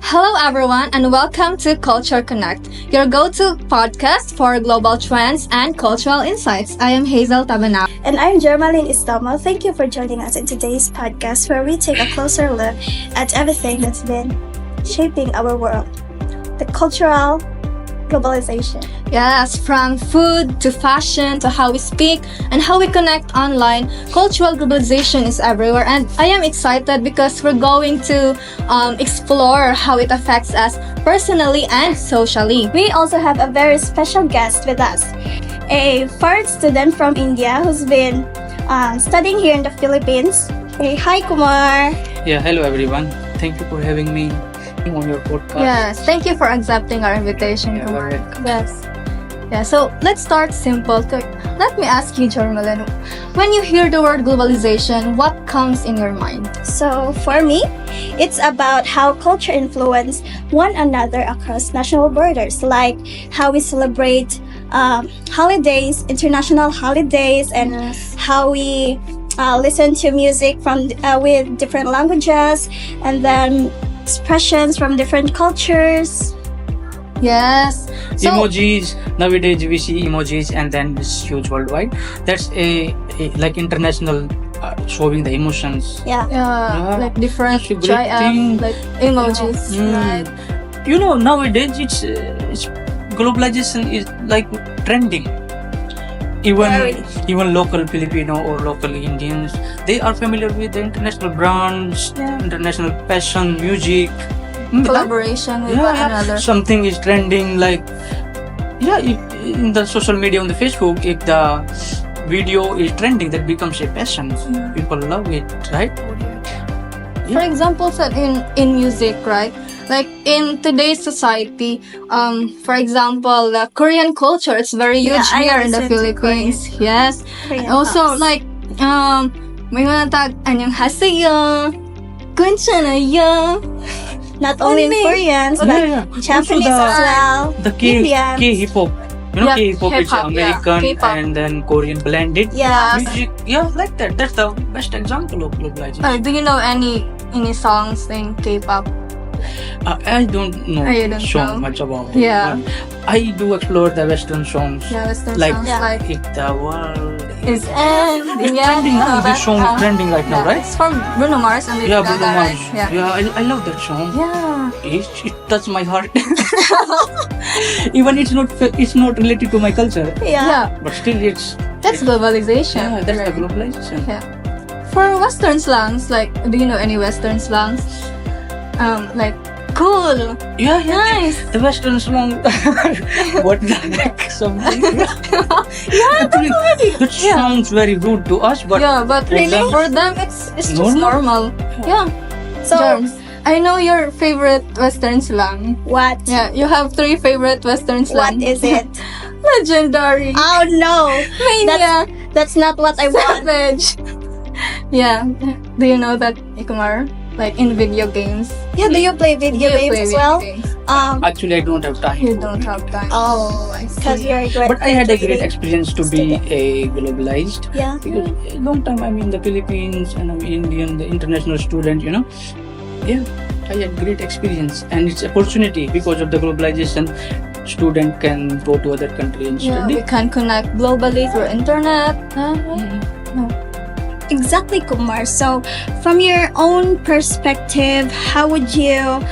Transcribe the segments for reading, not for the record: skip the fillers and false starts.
Hello, everyone, and welcome to Culture Connect, your go-to podcast for global trends and cultural insights. I am Hazel Tabanao. And I'm Germaline Istomo. Thank you for joining us in today's podcast where we take a closer look at everything that's been shaping our world. The cultural globalization. Yes, from food to fashion to how we speak and how we connect online, cultural globalization is everywhere. And I am excited because we're going to explore how it affects us personally and socially. We also have a very special guest with us, a foreign student from India who's been studying here in the Philippines. Hey, hi Kumar. Yeah, hello everyone. Thank you for having me on your podcast. Yes, thank you for accepting our invitation. Yeah, Kumar. welcome. Yes. Yeah, so let's start simple. Let me ask you, Jormalyn, when you hear the word globalization, what comes in your mind? So for me, it's about how culture influence one another across national borders, like how we celebrate holidays, international holidays, and Yes. how we listen to music from with different languages, and then expressions from different cultures. Yes. So, Emojis, nowadays we see emojis and then it's huge worldwide. That's a like international showing the emotions. Yeah. Yeah. like different It's a great thing. like emojis, Mm. right? You know, nowadays it's globalization is like trending. Very. Even local Filipino or local Indians, they are familiar with the international brands, Yeah. international fashion, music. Collaboration with one another. Something is trending like in the social media on the Facebook, if the video is trending, that becomes a passion. Yeah. People love it, right? For example, said in music, right? Like in today's society, for example, the Korean culture is very huge Yeah, I here in the listen to Philippines. Yes. Korean Also, pops. like may mga tag 안녕하세요, 괜찮아요. Not only in Only. Koreans, but Japanese Also as well. the Indians. K hip hop. You know, Yeah, K hip hop is hip-hop, yeah, American K-pop. and then Korean blended. Yeah. Music, like that. That's the best example of globalization. Do you know any songs in K-pop? I don't know You don't so know? much about it. Yeah. but I do explore the Western songs. Yeah, Western Like, songs Yeah. like If the world is ending. Yeah, trending now. This song is trending right now, right? It's from Bruno Mars and Lady Yeah, Gaga, Bruno right? Mars. Yeah. Yeah, I love that song. Yeah. It touched my heart. Even it's not related to my culture, Yeah. but still it's That's globalization. that's the right? globalization. Yeah. For Western slangs, like, do you know any Western slangs? Like, cool, Yeah, nice. The Western song, what the heck, something. Yeah, Actually, that sounds very rude to us, but yeah, but really? for them, it's just normal. Yeah. So Germs. I know your favorite Western slang. what? Yeah, you have 3 favorite Western What slang. is it? Legendary. Oh no, Mania. that's not what I want. Savage. Yeah. Do you know that, Ikumar? Like in video games. Yeah, do you play video You games play as video well? games. actually I don't have time. You don't have time. Oh, I because see. you're a great. But I had a great student. experience to be a globalized. Yeah. Because a long time I'm in the Philippines and I'm Indian, the international student, you know. Yeah, I had great experience and it's opportunity because of the globalization. Student can go to other country and Yeah, we study. can connect globally through internet. Exactly, Kumar. So, from your own perspective, how would you,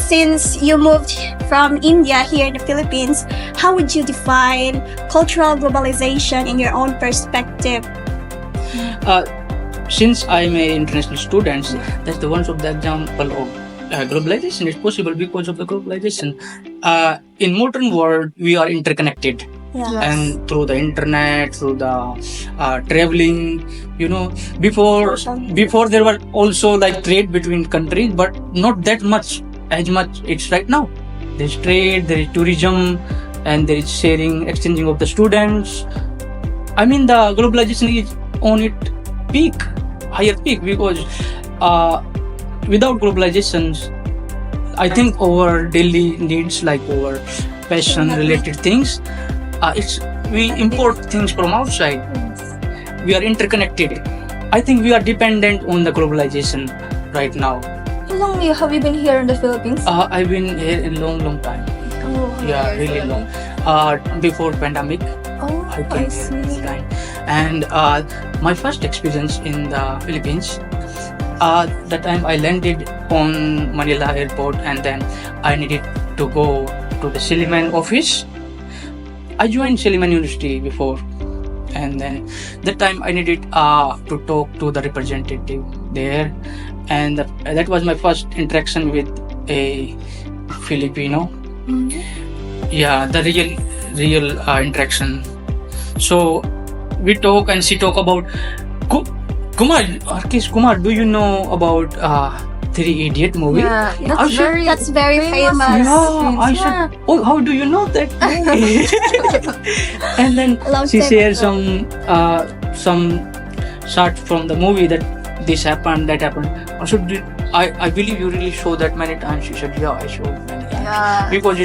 since you moved from India here in the Philippines, how would you define cultural globalization in your own perspective? Since I'm a international student, that's the one of the example of globalization is possible because of the globalization. In modern world, we are interconnected. Yeah. And through the internet, through the traveling, you know, before there were also like trade between countries, but not that much as much it's right now. There's trade, there is tourism, and there is sharing, exchanging of the students. I mean, the globalization is on its higher peak, because without globalization, I think our daily needs, like our passion related things, we import things from outside. We are interconnected. I think we are dependent on the globalization right now. long have you been here in the Philippines? I've been here a long time. Oh, Yeah, yes, really okay. long. Before pandemic, Oh, I I came here see. this time. And my first experience in the Philippines, that time I landed on Manila airport, and then I needed to go to the Silliman office. I joined Silliman University before, and then that time I needed to talk to the representative there, and that was my first interaction with a Filipino. Mhm. Yeah, the real interaction. So we talk, and she talk about Ku- Kumar, Arkesh Kumar. Do you know about Three Idiot movie? Yeah, I that's should- very That's very famous. Yeah, I should. Oh, how do you know that movie? And then A long she time shares ago. some shots from the movie that this happened, that happened. I should. I believe you really show that many times. She said, yeah, I showed many times Yeah. because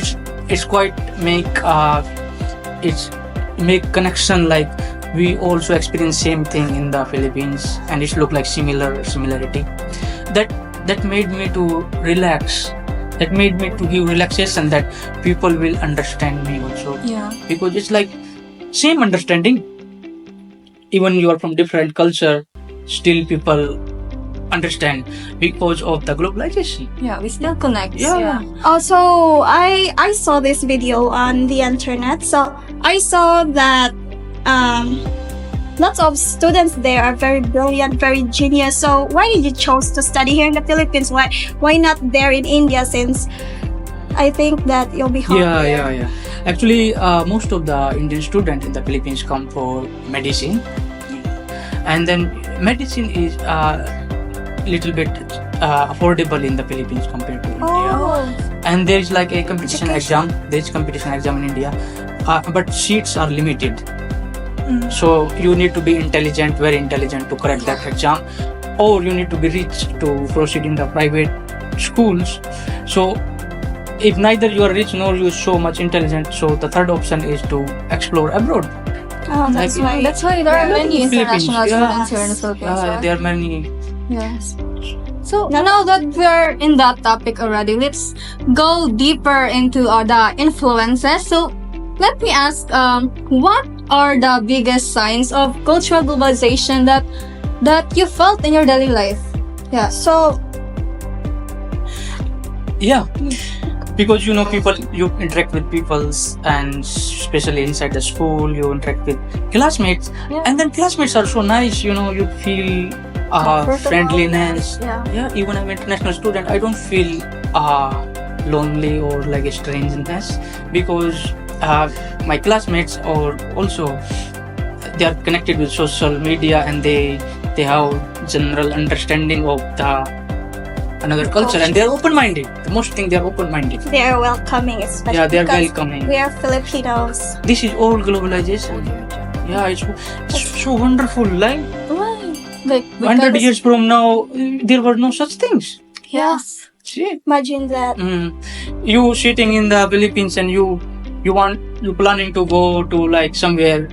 it's quite it's make connection, like we also experience same thing in the Philippines, and it look like similarity. That made me to relax. That made me to give relaxation, that people will understand me also, Yeah. because it's like same understanding. Even you are from different culture, still people understand because of the globalization. Yeah, we still connect. Yeah. Also, I saw this video on the internet. So I saw that lots of students there are very brilliant, very genius. So why did you chose to study here in the Philippines? Why not there in India? Since I think that you'll be home there. Yeah. Actually, most of the Indian students in the Philippines come for medicine, and then medicine is little bit affordable in the Philippines compared to India. Oh, And there is like a competition Education. exam. There is competition exam in India, but seats are limited. Mm. So you need to be intelligent, very intelligent, to crack that exam, or you need to be rich to proceed in the private schools. So if neither you are rich nor you are so much intelligent, so the third option is to explore abroad. oh, that's Like- why. That's why there are Yeah, many Philippines, international yeah. students here in the Philippines, right? There are many. Yes. So now that we're in that topic already, let's go deeper into the influences. So let me ask, what are the biggest signs of cultural globalization that you felt in your daily life? Yeah. So Yeah, because you know people, you interact with people, and especially inside the school, you interact with classmates, Yeah. and then classmates are so nice. You know, you feel Comfortable. friendliness. Yeah. Yeah, even I'm an international student, I don't feel lonely or like a strangeness, because my classmates are also, they are connected with social media, and they have general understanding of the another culture, and they are open-minded. The most thing, they are open-minded. they are welcoming, especially Yeah, they are because welcoming. we are Filipinos. This is all globalization. Yeah, it's so wonderful. Like Why? Like 100 years from now, there were no such things. Yes. See, Imagine that. you sitting in the Philippines, and you planning to go to like somewhere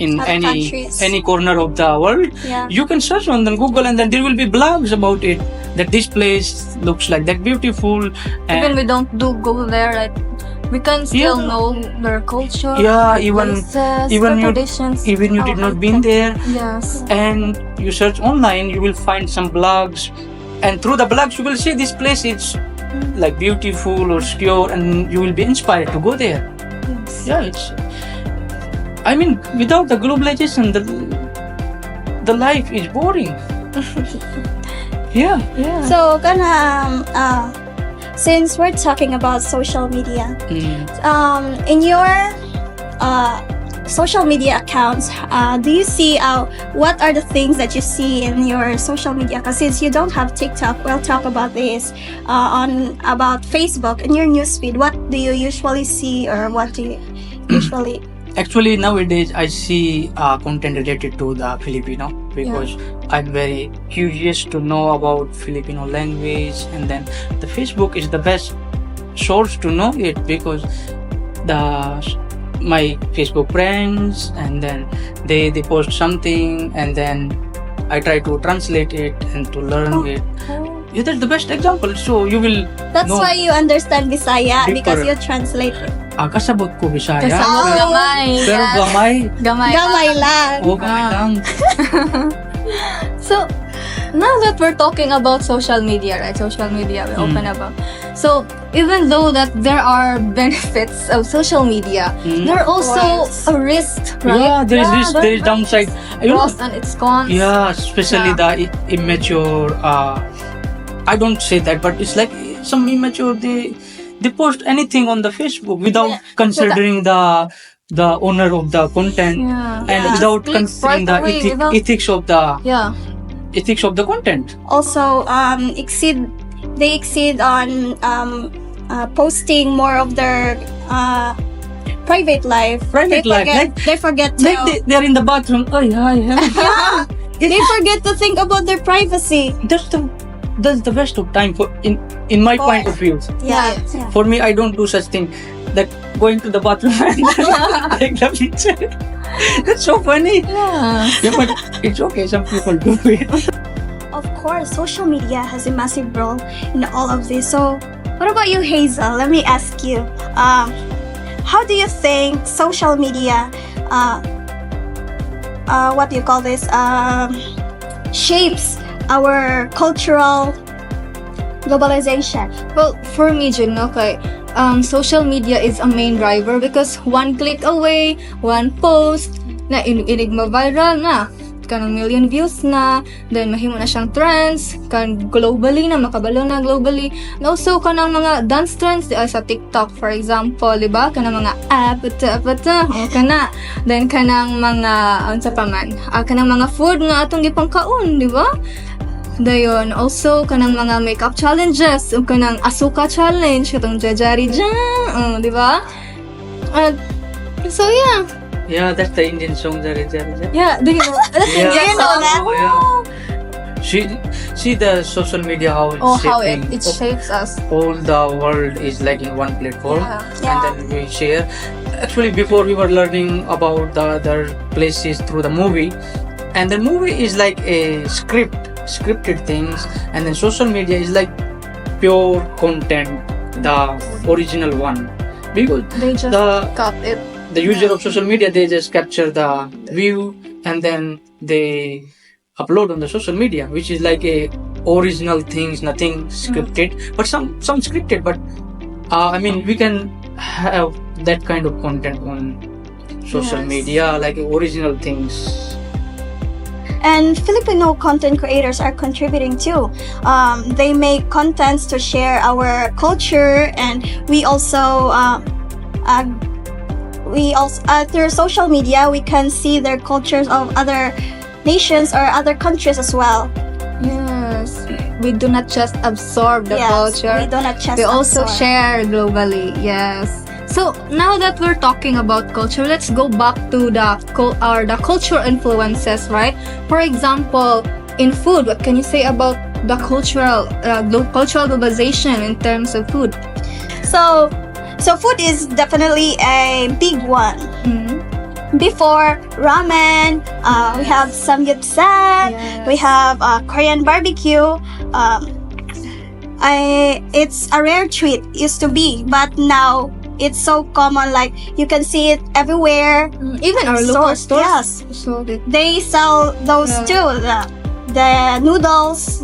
in Other any countries. corner of the world. Yeah. You can search on the Google, and then there will be blogs about it, that this place looks like that beautiful. Even And we don't go there, right? We can still Yeah. know their culture. yeah, their even places, even their you- traditions. you our did not been there, Yes. and you search online, you will find some blogs, and through the blogs you will see this place is like beautiful or secure, and you will be inspired to go there. Yeah, I mean, without the globalization, the life is boring. Yeah. Yeah. So, since we're talking about social media, in your social media accounts, do you see what are the things that you see in your social media? Because since you don't have TikTok, we'll talk about this about Facebook in your newsfeed. What do you usually see, or what do you usually? Actually, nowadays I see content related to the Filipino, because I'm very curious to know about Filipino language, and then the Facebook is the best source to know it, because my Facebook friends, and then they post something, and then I try to translate it and to learn it. Yeah, that's the best example. So you will That's know. why you understand Bisaya because Deeper. you translate it. Kasabot ko Bisaya. Kasama pero- gamay. Pero Yes. gamay. Gamay. Gamay lang. Oh, gamay Ah. lang. So, now that we're talking about social media, right? Social media, we open about. So, even though that there are benefits of social media, Mm. there are also course. a risk, right? Yeah, there is risk, there is downside. You know, Pros and its cons. yeah, especially Yeah. the immature. I don't say that, but it's like some immature. They post anything on the Facebook without Yeah. considering the owner of the content Yeah. and Yeah. without Click considering right the away without- ethics of the Yeah. content. Also, they exceed on posting more of their private life. Private life, They forget to. Like they're in the bathroom. Oh yeah, yeah. They forget to think about their privacy. That's the best of time for in my For- point of view. Yeah. For me, I don't do such thing. That going to the bathroom and take the picture. That's so funny. Yeah. Yeah, but it's okay. Some people do it. Of course, social media has a massive role in all of this. So, what about you, Hazel? Let me ask you. How do you think social media, what do you call this, shapes our cultural globalization? Well, for me, Jun, okay, social media is a main driver because one click away, one post, na inig ma-viral na, kanang million views na, then mahimo na siyang trends, kan globally na, makabalo na globally. And also, kanang mga dance trends, di ay sa TikTok, for example, di ba? Kanang mga apata, o kana. Then, kanang mga, sa paman, kanang mga food nga atong gipangkaon, di ba? Dayon, also, kanang mga makeup challenges, o kanang asuka challenge, katong jajari dyan, di ba? So, yeah. Yeah, that's the Indian song. Yeah, do you know? That's Yeah. Indian Do you know song. that? Yeah. See the social media how it's Oh, how shaping. it shapes us. All the world is like in one platform, Yeah. and then we share. Actually, before we were learning about the other places through the movie, and the movie is like a scripted things, and then social media is like pure content, the original one. Because They just the cut it. the user of social media, they just capture the view and then they upload on the social media, which is like a original things, nothing scripted, but some scripted, but I mean we can have that kind of content on social Yes. media, like original things. And Filipino content creators are contributing too. They make contents to share our culture, and we also through social media we can see their cultures of other nations or other countries as well. Yes. We do not just absorb the Yes, culture. we do not just We also absorb. share globally. Yes. So now that we're talking about culture, let's go back to the cultural influences, right? For example, in food, what can you say about the cultural globalization in terms of food? So food is definitely a big one. Mhm. Before ramen, we have samgyeopsal, Yes. we have Korean barbecue. It's a rare treat, used to be, but now it's so common. Like you can see it everywhere. Even our local So- stores. yes. So They sell those Yeah. too. The noodles.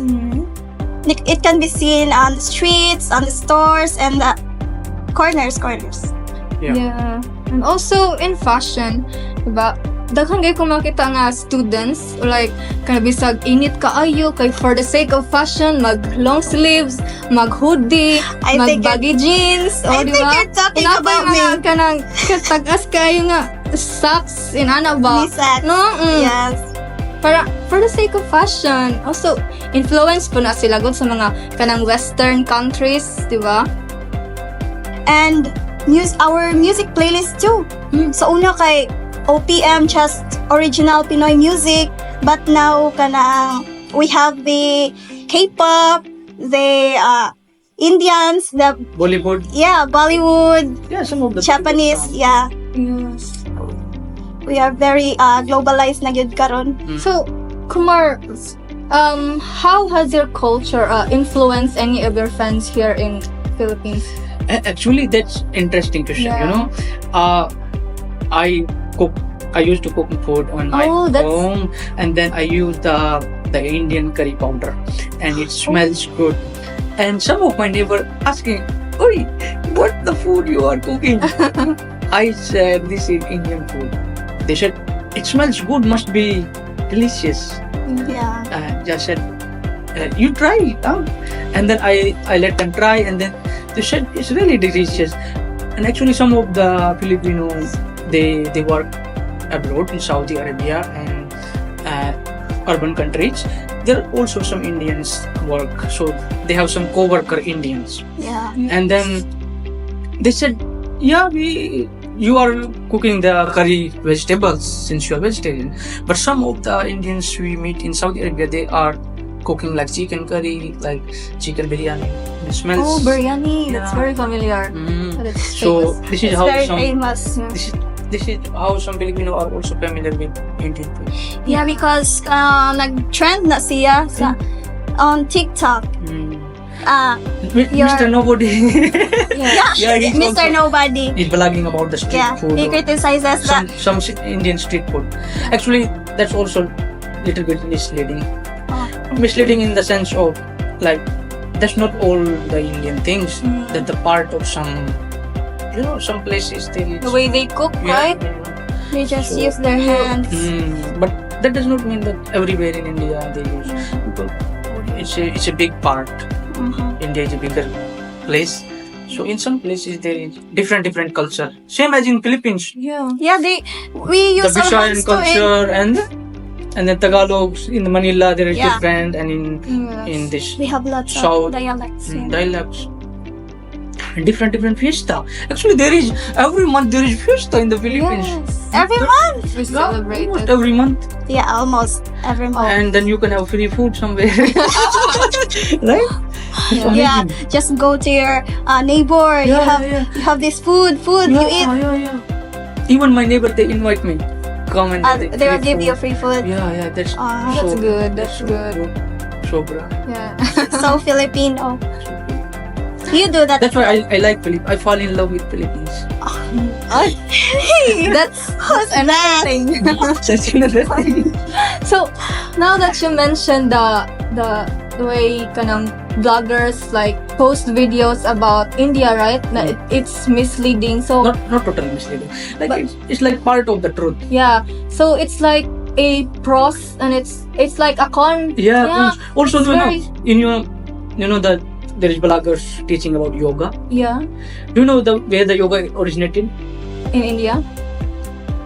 It can be seen on the streets, on the stores, and the corners. Yeah. Yeah. And also in fashion, diba? Daghan kay ko makita nga students like kanabisag init kaayo kay for the sake of fashion mag long sleeves, mag hoodie, I mag think baggy jeans, I o think diba? you're talking Inapay about mga me. kanang katagas kayo nga socks in ana ba? Nissan. No? Yes. Para for the sake of fashion. Also influence po na sila gud sa mga kanang western countries, di ba? And our music playlist too. So una kay OPM, just original Pinoy music, but now kanang we have the K-pop, the Indians, the Bollywood. Bollywood, Yeah, some of the Japanese, yeah. Yes. We are very globalized na gyud karon. So, Kumar, How has your culture influenced any of your friends here in Philippines? Actually, that's interesting question. Yeah. You know, I cook. I used to cook food on my Oh, that's- home, and then I use the Indian curry powder, and it smells good. And some of my neighbor asking, "Oi, what the food you are cooking?" I said, "This is Indian food." They said, "It smells good. Must be delicious." Yeah. Just said, "You try it out," and then I let them try, and then they said it's really delicious. And actually, some of the Filipinos they work abroad in Saudi Arabia and urban countries. There are also some Indians work, so they have some co-worker Indians, Yeah. and then they said, "Yeah, you are cooking the curry vegetables since you are vegetarian, but some of the Indians we meet in Saudi Arabia they are cooking like chicken curry, like chicken biryani. It smells." Oh, biryani. That's Yeah. very familiar. Mm. That's So famous. this is It's how very some famous. this is how some Filipino are also familiar with Indian food. Yeah, because nag-trend na siya sa on TikTok. Mm. Your- Mr. Nobody. Yeah, Yeah, he's Mr. also- Nobody. He's blogging about the street Yeah, food. he or criticizes that. some Indian street food. Actually, that's also little bit misleading. Oh. Misleading in the sense of like that's not all the Indian things. Mm. That the part of some some places they The way they cook, right? They just So- use their hands. But that does not mean that everywhere in India they use. Because it's a big part. Mhm. India is a bigger place. So in some places there is different culture. Same as in Philippines. Yeah. Yeah, we use The our Visayan hands too. culture and then Tagalog in Manila there is Yeah. different, and Yes. in this We have lots South, of dialects. dialects. Different fiesta. Actually, there is every month there is fiesta in the Philippines. Yes. Every month. We Yeah, celebrate almost it. every month, Yeah, almost every month. and then you can have free food somewhere, right? It's Yeah, amazing. just go to your neighbor. You have this food you eat. Yeah. Even my neighbor they invite me, come and They will give you free food. Yeah, that's That's good. That's good. So bra. Yeah. So Filipino. You do that. That's why I like Philippines. I fall in love with Philippines. That's that. Such another thing. so. Now that you mentioned the way kanang bloggers like post videos about India, right? Na it's misleading. So Not totally misleading. Like But- it's like part of the truth. yeah. So it's like a pros and it's like a con. Yeah. Also, it's you know that there is bloggers teaching about yoga. Yeah. Do you know where the yoga originated? In India.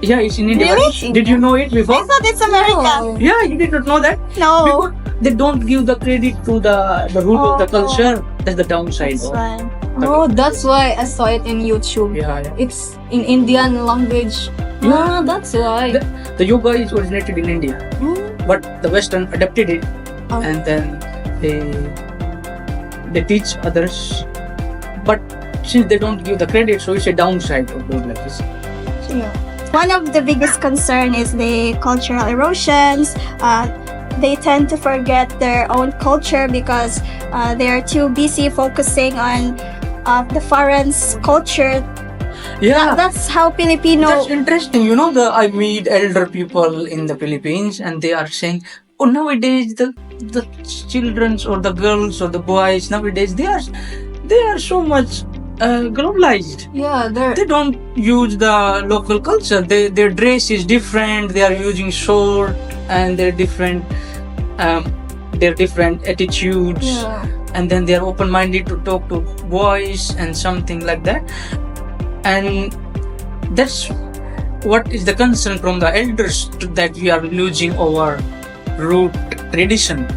Yeah, it's in India. Really? Did you know it I before? thought it's America. Oh. Yeah, you did not know that. No. Because they don't give the credit to the root of the Oh. culture. That's the downside. That's of- why. Oh, that's why I saw it in YouTube. Yeah. It's in Indian language. Yeah. Ah, that's why. The yoga is originated in India, Mm. but the Western adapted it, Oh. and then they teach others. But since they don't give the credit, so it's a downside of those like this. Yeah. One of the biggest concern is the cultural erosions. They tend to forget their own culture because they are too busy focusing on the foreign's culture. Yeah. That's how Filipino. That's interesting. You know, I meet elder people in the Philippines, and they are saying, "Oh, nowadays the children or the girls or the boys nowadays they are so much globalized. Yeah, They don't use the local culture. Their dress is different. They are using short, and they're different. Their different attitudes, yeah. and then they are open-minded to talk to boys and something like that. And that's what is the concern from the elders that we are losing our root tradition.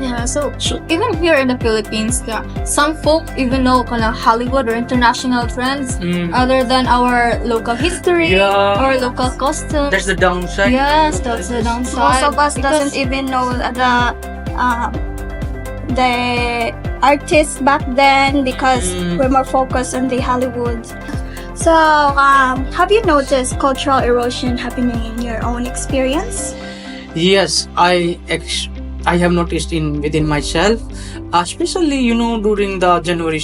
Yeah, so even here in the Philippines, yeah, some folk even know kind of Hollywood or international trends other than our local history Yeah. or local customs. That's the downside. Yes, that's the downside. Most of us Because- doesn't even know the artists back then because we're more focused on the Hollywood. So, have you noticed cultural erosion happening in your own experience? Yes, I have noticed in within myself, especially during the January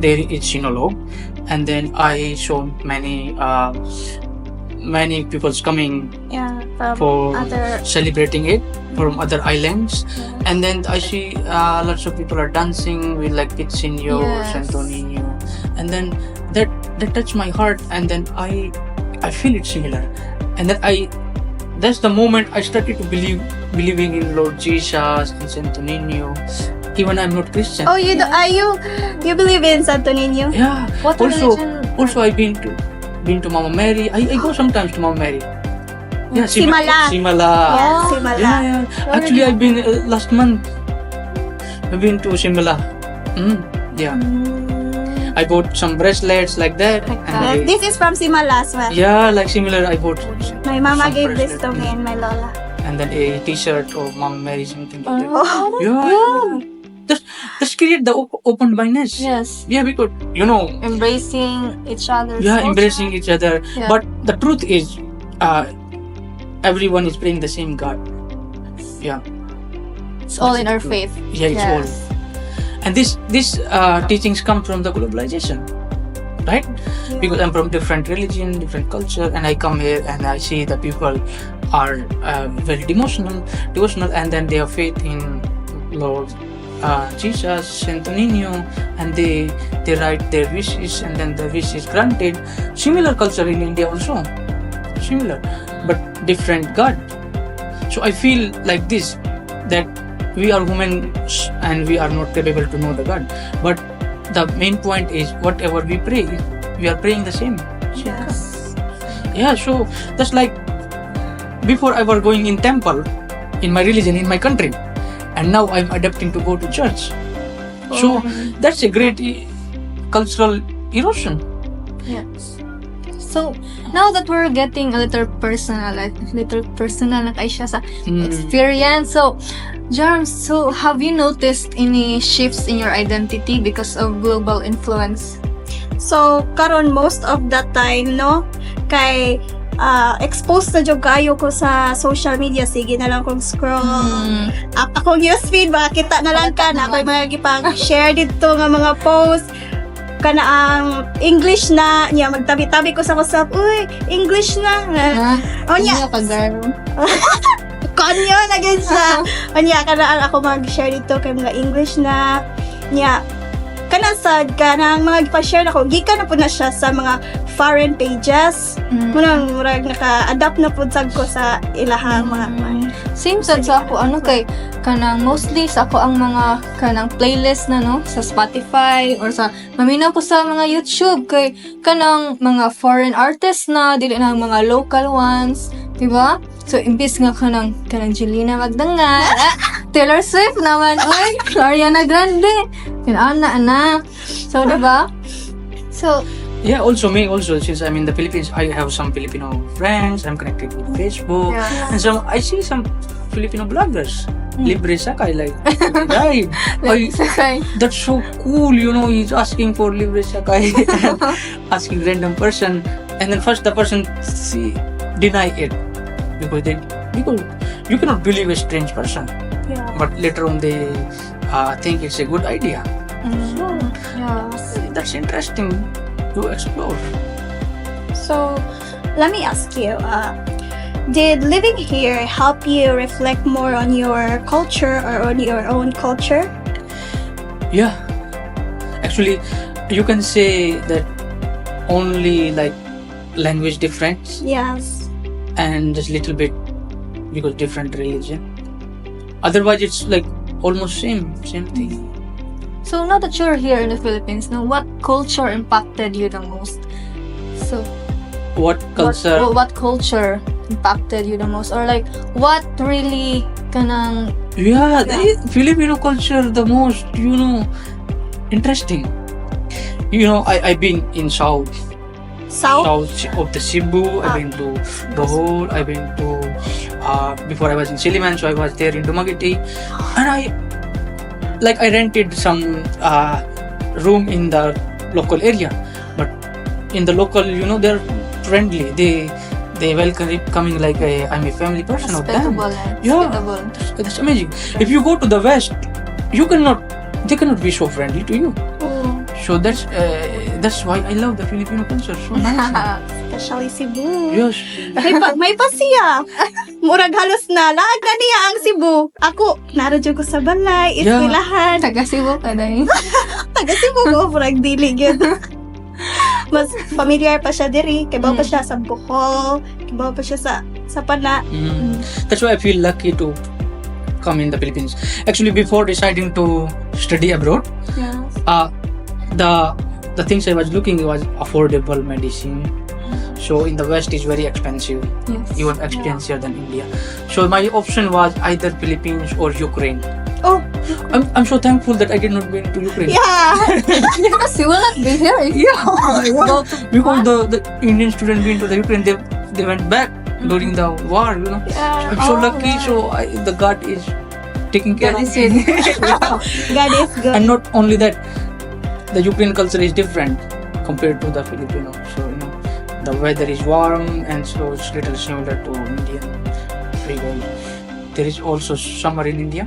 there is Sinolog, and then I saw many people's coming Yeah, from for other. celebrating it from other islands, and then I see lots of people are dancing with like Kitsinyo, Yes. Santo Niño, and then that touched my heart, and then I feel it similar, and then that's the moment I started to believing in Lord Jesus and Santo Niño, even I'm not Christian. Oh, you believe in Santo Niño? Yeah. What religion? Also I've been to Mama Mary. I go sometimes to Mama Mary. Yeah, Simala. Simala. Yeah, Oh. Simala. Yeah. Actually, I've been last month. I've been to Simala. Yeah. I bought some bracelets like that. Like and that. I- This is from Simala as well. yeah, like similar. I bought My mama some gave this bracelet. to me and my lola. And then a T-shirt of Mama Mary, something like that. Oh, Yeah. Just create the open mindedness. Yes. Yeah, because Embracing each other's yeah, culture. embracing each other. Yeah. But the truth is, everyone is praying the same God. Yeah, It's all in our faith. yeah, it's all. And this teachings come from the globalization, right? Because I'm from different religion, different culture, and I come here and I see the people are very devotional, and then they have faith in Lord Jesus, Santo Niño, and they write their wishes, and then the wish is granted. Similar culture in India also, similar, but different God. So I feel like this, that we are humans and we are not capable to know the God. But the main point is, whatever we pray, we are praying the same. yes. Yeah, so that's like before I was going in temple in my religion, in my country, and now I'm adapting to go to church. So that's a great cultural erosion. Yes. So, now that we're getting a little personal na kayo siya sa experience. So, Jarm, so have you noticed any shifts in your identity because of global influence? So, karon most of the time, no? Kay, exposed na jud kayo ko sa social media. Sige na lang kong scroll. Up akong newsfeed, makakita na lang ka na ako'y mga gipang-share dito nga mga post. Kana ang English na, niya magtabi-tabi ko sa WhatsApp, uy, English na. O niya, kanyo na gid sa. O niya, kana ang ako mag-share dito kay mga English na. Niya, kana sad ka na mga pa-share na ko, gikan na po na siya sa mga foreign pages. Munang murag naka-adapt na po sad ko sa ilahang mga Same sad sa ako, kay kanang mostly sa ako ang mga kanang playlist na no sa Spotify or sa maminaw ko sa mga YouTube kay kanang mga foreign artists na dili na ang mga local ones, di ba? So imbis nga kanang Jelena Magdangal, Taylor Swift naman, oy, Ariana Grande, ana. So di ba? So Yeah, also me also, since I'm in the Philippines, I have some Filipino friends. I'm connected with Facebook, Yeah. and I see some Filipino bloggers. Libre Sakay, like right. okay. That's so cool, he's asking for Libre Sakay, asking random person, and then first the person deny it because you cannot believe a strange person, Yeah. but later on they think it's a good idea. Yes. That's interesting to explore. So, let me ask you, did living here help you reflect more on your culture or on your own culture? Yeah, actually, you can say that only like language difference Yes. and just little bit because different religion. Otherwise, it's like almost same thing. So now that you're here in the Philippines, now what culture impacted you the most? So What culture? What culture impacted you the most, or like what really kanang Yeah, the Filipino culture the most, interesting. I've been in south of the Cebu. I've been to Bohol. I've been to before I was in Siliman, so I was there in Dumaguete, and I rented some room in the local area, but in the local, they're friendly. they welcoming like I'm a family person of them. Hospitable and Yeah. hospitable. That's amazing. If you go to the West, they cannot be so friendly to you. Oh, So that's why I love the Filipino culture so much. especially Cebu. Yes. May pasiya. Murag halos na laag na niya ang Cebu. Ako, naradyo ko sa balay, Yeah. eskwelahan. Taga Cebu ka dahil. Taga Cebu ko, murag dili yun. Mas familiar pa siya diri, kibaw pa siya sa Bohol, kibaw pa siya sa Pana. That's why I feel lucky to come in the Philippines. Actually, before deciding to study abroad, Yeah. the things I was looking was affordable medicine. So in the West is very expensive, Yes. even expensive than India. So my option was either Philippines or Ukraine. Oh, I'm so thankful that I did not go to Ukraine. yeah. Because you will not be here if you go to Because the Indian students went to the Ukraine, they went back during the war, you know. Yeah. I'm so Oh, lucky. right. So the God is taking care God of is me. God is good. And not only that, the Ukrainian culture is different compared to the Filipino. So you know, the weather is warm and so it's little similar to Indian. Because there is also summer in India,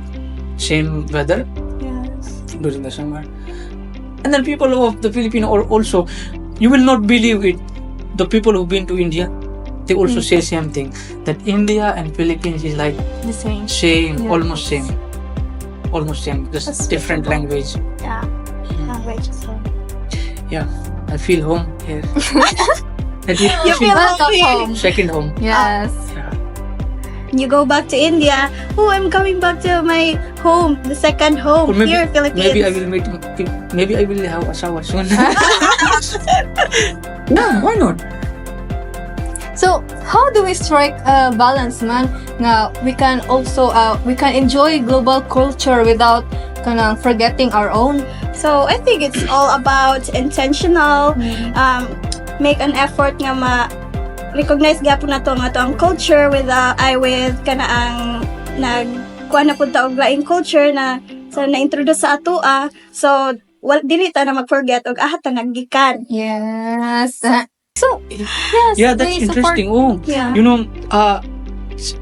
same weather Yes. during the summer. And then people of the Filipino are also, you will not believe it. The people who've been to India, they also say same thing, that India and Philippines is like the same. same, Yeah. almost same, just That's different language. Yeah. Language as well. Yeah, I feel home here. And You feel Welcome home. home. second home. Yes. Yeah. You go back to India. Oh, I'm coming back to my home, the second home Or maybe, here, Philippines. maybe I will meet. Maybe I will have asawa soon. Yeah, why not? So, how do we strike a balance, man? Now, we can also we can enjoy global culture without kanang forgetting our own. So I think it's all about intentional. Make an effort nga recognize gapon nato nga ang culture with kana ang kuha na pud ta og laing culture na na-introduce sa ato so dili ta na mag-forget og ta naggikan. Yes. So, yes. Yeah, that's we support- interesting. Oh, Yeah. you know,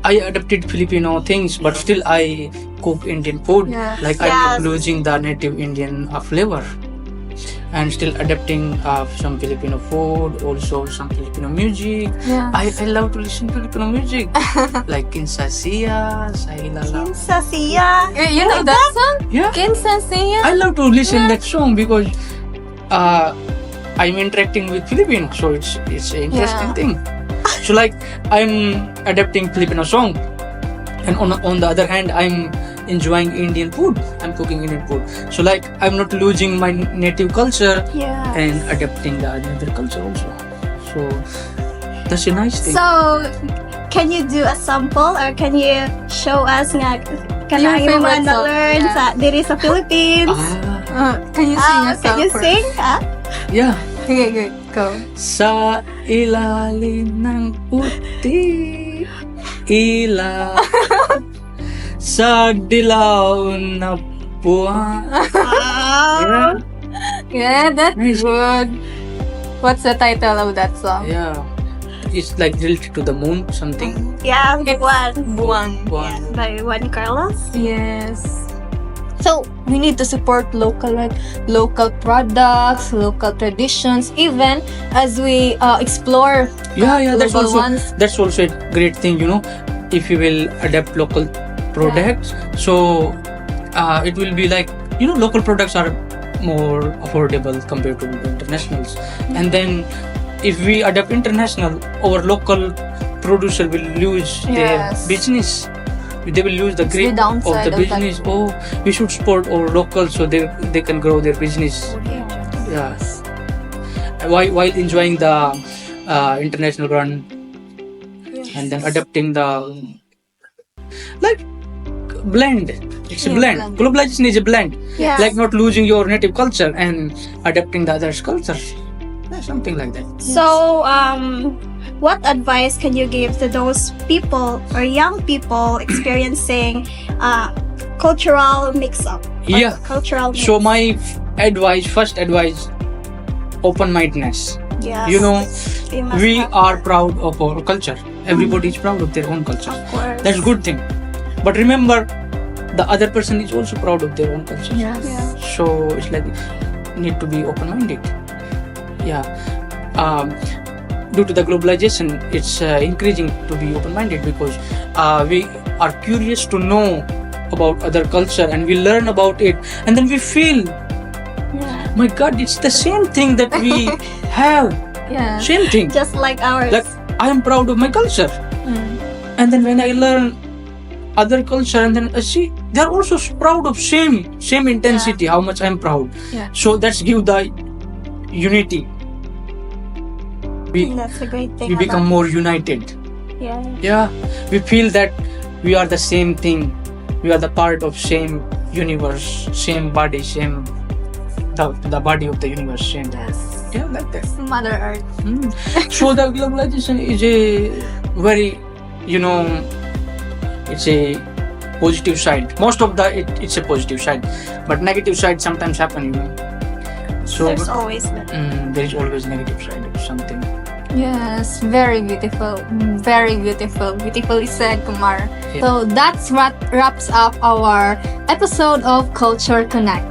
I adapted Filipino things, but still I cook Indian food. Yeah. Like I'm not Yes. losing the native Indian flavor, and still adapting some Filipino food, also some Filipino music. Yeah. I love to listen to Filipino music, like Kinsasia, Sailala. Sa siya. You know that song? Yeah, Kinsasia? I love to listen that song because I'm interacting with Filipino, so it's an interesting Yeah. thing. So like I'm adapting Filipino song, and on the other hand I'm enjoying Indian food. I'm cooking Indian food. So like I'm not losing my native culture Yeah. and adapting the other culture also. So that's a nice thing. So, can you do a sample or can you show us nga Your kanang favorite mga song, na-learn yeah. sa diri sa Philippines? Can you sing a Can song you for- sing? Yeah. Okay, good. Go. Sa ilalim ng puti ila sa dilaw na buwan. Yeah. Yeah, that's Nice. good. What's the title of that song? Yeah. It's like related to the moon, something. Yeah, It's one. Buwan. Buwan. By Juan Carlos. Yes. So we need to support local, right? Local products, local traditions, even as we explore Yeah, that's global also ones. a great thing, you know. If you will adapt local products, so it will be like, you know, local products are more affordable compared to internationals. And then if we adapt international, our local producer will lose their Yes. business. They will lose the It's grip the of downside the of that. business. Oh, we should support our local so they can grow their business. Yes. While enjoying the international brand, and then adapting the like blend. It's a Yeah, blend. blend. Globalization is a blend. Yeah. Like not losing your native culture and adapting the other's culture. Yeah, something like that. So, what advice can you give to those people or young people experiencing cultural mix-up? or Yeah. Cultural mix. So my first advice, open-mindedness. Yes. You know, We must we have are that. proud of our culture. Everybody is proud of their own culture. Of course. That's a good thing. But remember, the other person is also proud of their own culture. Yes. Yeah. So it's like need to be open-minded. Yeah. Due to the globalization, it's increasing to be open-minded because we are curious to know about other culture and we learn about it and then we feel, Yeah. my God, it's the same thing that we have. Yeah. Same thing. Just like ours. Like I am proud of my culture. And then when I learn other culture and then I see they are also proud of same intensity how much I'm proud. Yeah. So that's give the unity. That's a great thing. We become more united. Yeah. Yeah, we feel that we are the same thing. We are the part of same universe, same body, same the body of the universe. Same. Yes. Yeah, like that. Mother Earth. So the globalization is a very, it's a positive side. Most of it's a positive side, but negative side sometimes happen. So There's always that. there is always negative side of something. Yes, very beautiful. Very beautiful. Beautifully said, Kumar. Yeah. So that's what wraps up our episode of Culture Connect.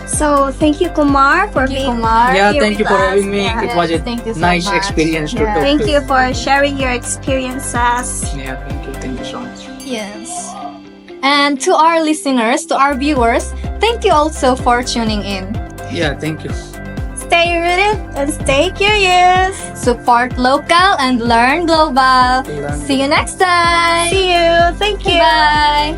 So thank you, Kumar, for Thank you, being Kumar. Yeah, here thank you with for us. having me. Yeah. It was a Thank you so nice much. experience to Yeah. talk Thank to. you for sharing your experiences. Yeah, thank you so much. Yes. And to our listeners, to our viewers, thank you also for tuning in. Yeah, thank you. Stay rooted and stay curious. Support local and learn global. See you next time. See you. Thank you. Bye.